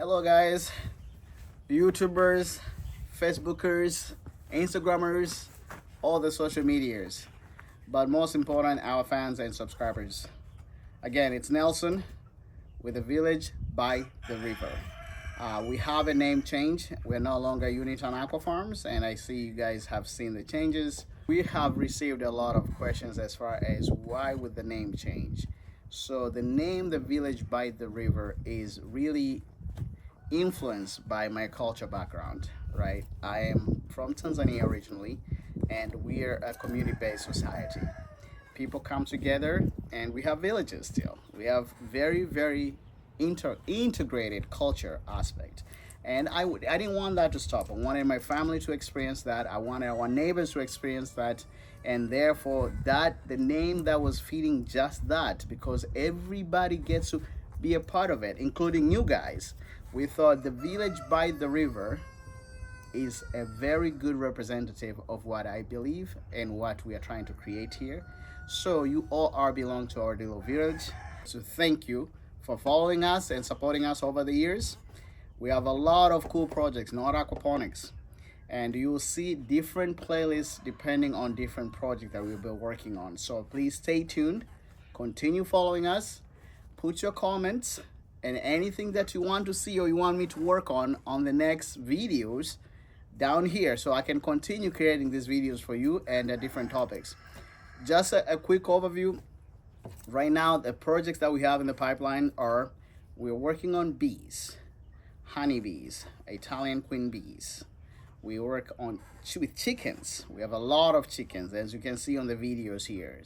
Hello guys, YouTubers, Facebookers, Instagrammers, all the social medias, but most important, our fans and subscribers. Again, it's Nelson with the Village by the River. We have a name change. We're no longer Uniton Aqua Farms, and I see you guys have seen the changes. We have received a lot of questions as far as why would the name change. So the name the Village by the River is really influenced by my culture background, right? I am from Tanzania originally, and we are a community-based society. People come together, and we have villages still. We have very integrated culture aspect. And I didn't want that to stop. I wanted my family to experience that. I wanted our neighbors to experience that. And therefore, the name that was feeding just that, because everybody gets to be a part of it, including you guys. We thought the Village by the River is a very good representative of what I believe and what we are trying to create here. So you all are belong to our little village. So thank you for following us and supporting us over the years. We have a lot of cool projects, not aquaponics, and you'll see different playlists depending on different projects that we'll be working on. So please stay tuned, continue following us, put your comments and anything that you want to see or you want me to work on the next videos down here, so I can continue creating these videos for you and different topics. Just a quick overview. Right now, the projects that we have in the pipeline are, we're working on bees, honeybees, Italian queen bees. We work on with chickens. We have a lot of chickens, as you can see on the videos here.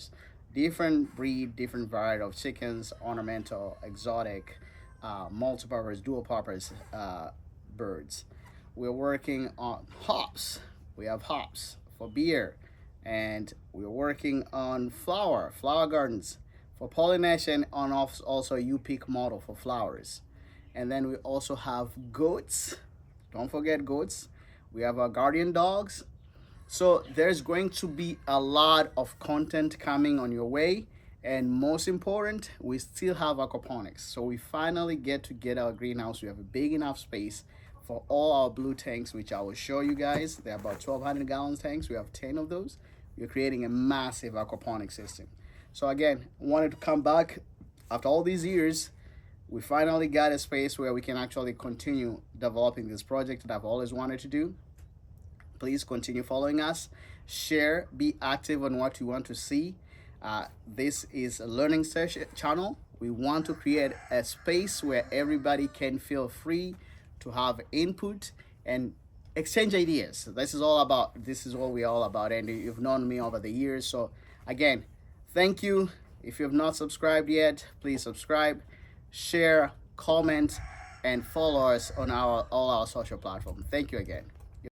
Different breed, different variety of chickens, ornamental, exotic, multi-purpose, dual-purpose birds. We're working on hops. We have hops for beer, and we're working on flower gardens for pollination, on also a U-pick model for flowers. And then we also have goats. Don't forget goats. We have our guardian dogs. So there's going to be a lot of content coming on your way. And most important, we still have aquaponics. So we finally get to get our greenhouse. We have a big enough space for all our blue tanks, which I will show you guys. They're about 1,200 gallon tanks. We have 10 of those. We're creating a massive aquaponic system. So again, wanted to come back after all these years. We finally got a space where we can actually continue developing this project that I've always wanted to do. Please continue following us, share, be active on what you want to see. This is a learning session channel. We want to create a space where everybody can feel free to have input and exchange ideas. This is what we're all about, and you've known me over the years. So again, thank you. If you have not subscribed yet, please subscribe, share, comment, and follow us on all our social platforms. Thank you again.